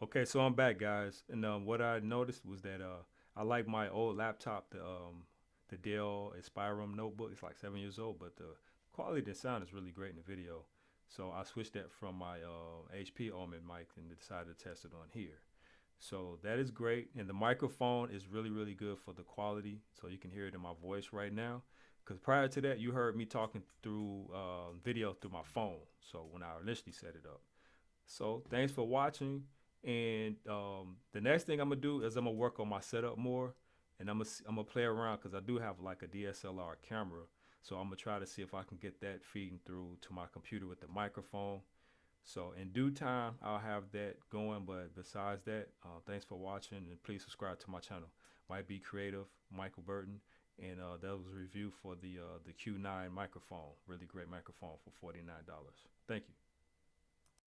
Okay, so I'm back, guys, and what I noticed was that I like my old laptop, the Dell Inspiron notebook. It's like 7 years old, but the quality of the sound is really great in the video. So I switched that from my HP Omen mic and decided to test it on here. So that is great, and the microphone is really really good for the quality. So you can hear it in my voice right now. Because prior to that, you heard me talking through video through my phone. So when I initially set it up. So thanks for watching. And the next thing I'm gonna do is I'm gonna work on my setup more, and I'm gonna play around because I do have like a DSLR camera. So I'm gonna try to see if I can get that feeding through to my computer with the microphone. So in due time, I'll have that going. But besides that, thanks for watching, and please subscribe to my channel. Might be creative, Michael Burton, and that was a review for the Q9 microphone. Really great microphone for $49. Thank you.